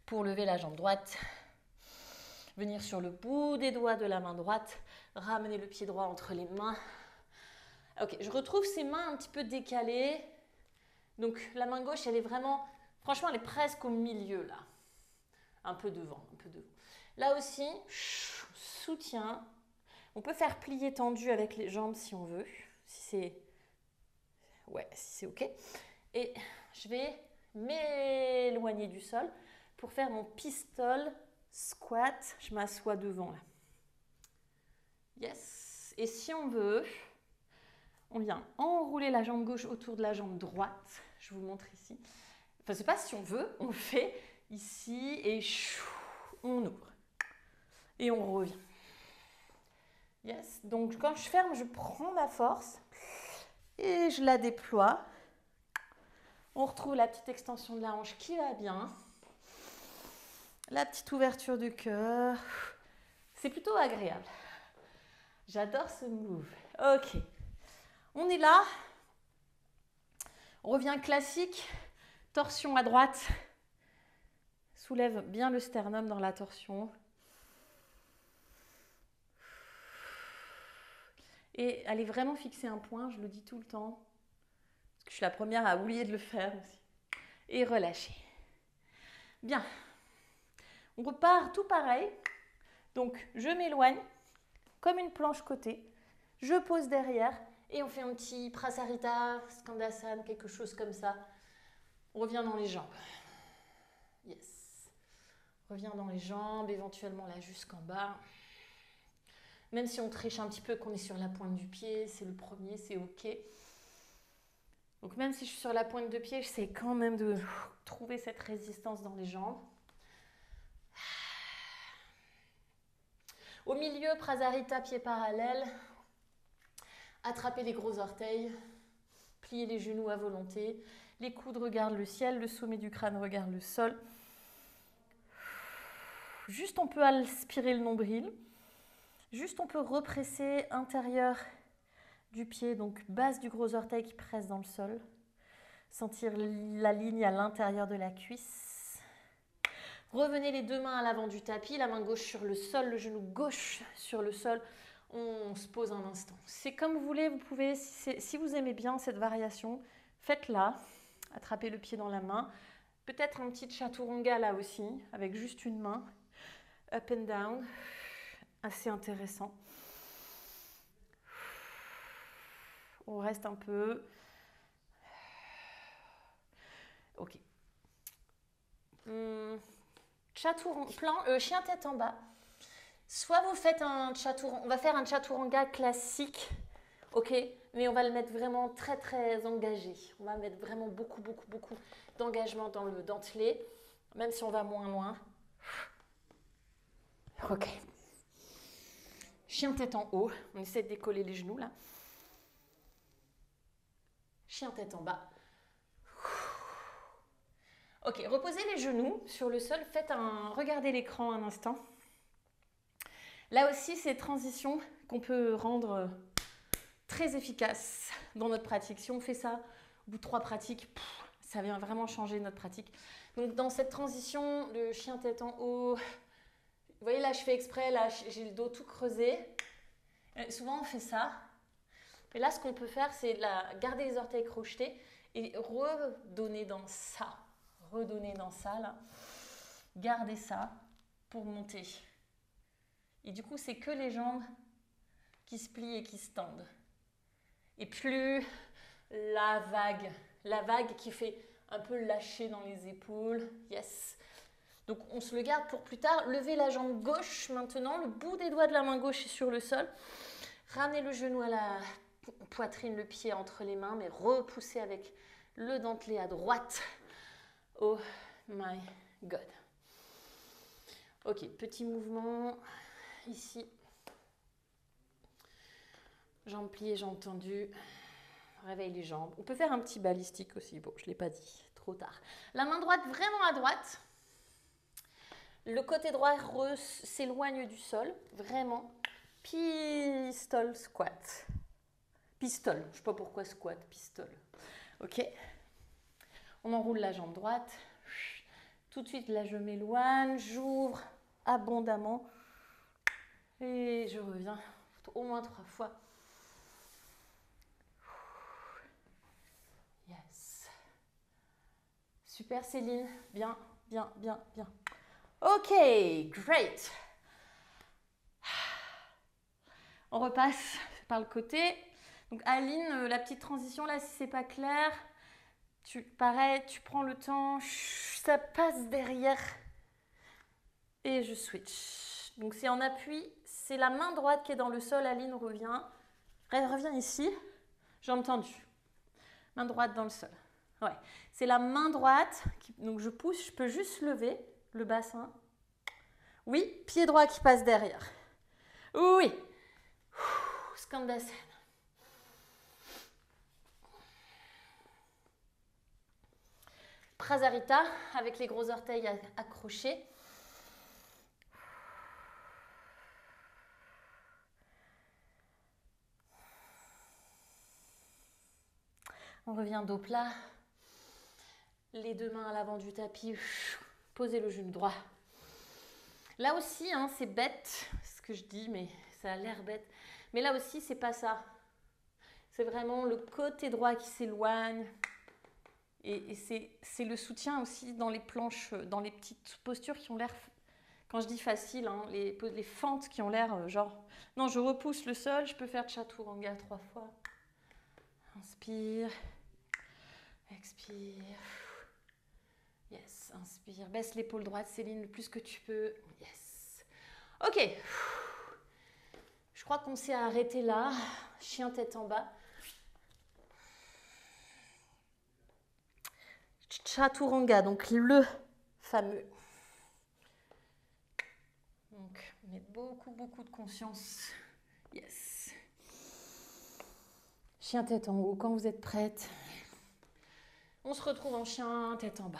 pour lever la jambe droite. Venir sur le bout des doigts de la main droite, ramener le pied droit entre les mains. Ok, je retrouve ces mains un petit peu décalées. Donc la main gauche, elle est vraiment, franchement, elle est presque au milieu là. Un peu devant, un peu devant. Là aussi, soutien. On peut faire plier tendu avec les jambes si on veut, si c'est ok. Et je vais m'éloigner du sol pour faire mon pistol squat. Je m'assois devant là. Yes. Et si on veut, on vient enrouler la jambe gauche autour de la jambe droite. Je vous montre ici. Enfin, c'est pas si on veut, on le fait ici et on ouvre. Et on revient. Yes. Donc quand je ferme, je prends ma force et je la déploie. On retrouve la petite extension de la hanche qui va bien. La petite ouverture du cœur. C'est plutôt agréable. J'adore ce move. Ok. On est là. On revient classique. Torsion à droite. Soulève bien le sternum dans la torsion. Et allez vraiment fixer un point, je le dis tout le temps. Parce que je suis la première à oublier de le faire aussi. Et relâcher. Bien. On repart tout pareil. Donc, je m'éloigne comme une planche côté. Je pose derrière et on fait un petit prasarita, skandasana, quelque chose comme ça. On revient dans les jambes. Yes. Revient dans les jambes, éventuellement là jusqu'en bas. Même si on triche un petit peu, qu'on est sur la pointe du pied, c'est le premier, c'est ok. Donc même si je suis sur la pointe de pied, j'essaie quand même de trouver cette résistance dans les jambes. Au milieu, prasarita, pied parallèle. Attrapez les gros orteils. Pliez les genoux à volonté. Les coudes regardent le ciel, le sommet du crâne regarde le sol. Juste on peut aspirer le nombril. Juste on peut represser intérieur du pied, donc base du gros orteil qui presse dans le sol. Sentir la ligne à l'intérieur de la cuisse. Revenez les deux mains à l'avant du tapis, la main gauche sur le sol, le genou gauche sur le sol. On se pose un instant. C'est comme vous voulez, vous pouvez, si vous aimez bien cette variation, faites-la. Attrapez le pied dans la main. Peut-être un petit chaturanga là aussi, avec juste une main. Up and down. Assez intéressant. On reste un peu. Ok. Chien tête en bas. Soit vous faites un chaturanga, on va faire un chaturanga classique, ok, mais on va le mettre vraiment très très engagé. On va mettre vraiment beaucoup d'engagement dans le dentelé, même si on va moins loin. Ok. Chien tête en haut, on essaie de décoller les genoux là. Chien tête en bas. Ok, reposez les genoux sur le sol, regardez l'écran un instant. Là aussi, c'est transitions qu'on peut rendre très efficaces dans notre pratique. Si on fait ça au bout de 3 pratiques, ça vient vraiment changer notre pratique. Donc dans cette transition, le chien tête en haut, vous voyez là, je fais exprès, là j'ai le dos tout creusé. Souvent on fait ça. Mais là, ce qu'on peut faire, c'est garder les orteils crochetés et redonner dans ça. Redonner dans ça, là. Gardez ça pour monter. Et du coup, c'est que les jambes qui se plient et qui se tendent. Et plus la vague qui fait un peu lâcher dans les épaules. Yes. Donc, on se le garde pour plus tard. Levez la jambe gauche maintenant. Le bout des doigts de la main gauche est sur le sol. Ramenez le genou à la poitrine, le pied entre les mains, mais repoussez avec le dentelé à droite. Oh my God. Ok, petit mouvement ici. Jambes pliées, jambes tendues. Réveille les jambes. On peut faire un petit balistique aussi. Bon, je ne l'ai pas dit, trop tard. La main droite vraiment à droite. Le côté droit s'éloigne du sol, vraiment. Pistol squat. Pistol, je ne sais pas pourquoi squat, pistol. Ok. On enroule la jambe droite. Tout de suite, là, je m'éloigne, j'ouvre abondamment. Et je reviens au moins 3 fois. Yes. Super, Céline. Bien, bien, bien, bien. Ok, great. On repasse par le côté. Donc, Aline, la petite transition, là, si c'est pas clair, pareil, tu prends le temps, ça passe derrière et je switch. Donc, c'est en appui, c'est la main droite qui est dans le sol. Aline, reviens ici, jambe tendue. Main droite dans le sol. Ouais, c'est la main droite, donc je pousse, je peux juste lever le bassin. Oui, pied droit qui passe derrière. Oui. Skandasana. Prasarita avec les gros orteils accrochés. On revient dos plat. Les 2 mains à l'avant du tapis. Posez le genou droit. Là aussi, hein, c'est bête ce que je dis, mais ça a l'air bête. Mais là aussi, c'est pas ça. C'est vraiment le côté droit qui s'éloigne. Et c'est le soutien aussi dans les planches, dans les petites postures qui ont l'air, quand je dis facile, hein, les fentes qui ont l'air genre, non, je repousse le sol, je peux faire Chaturanga 3 fois. Inspire, expire. Yes, inspire, baisse l'épaule droite, Céline, le plus que tu peux. Yes. Ok. Je crois qu'on s'est arrêté là. Chien tête en bas. Chaturanga, donc le fameux. Donc, on met beaucoup de conscience. Yes. Chien tête en haut, quand vous êtes prête. On se retrouve en chien tête en bas.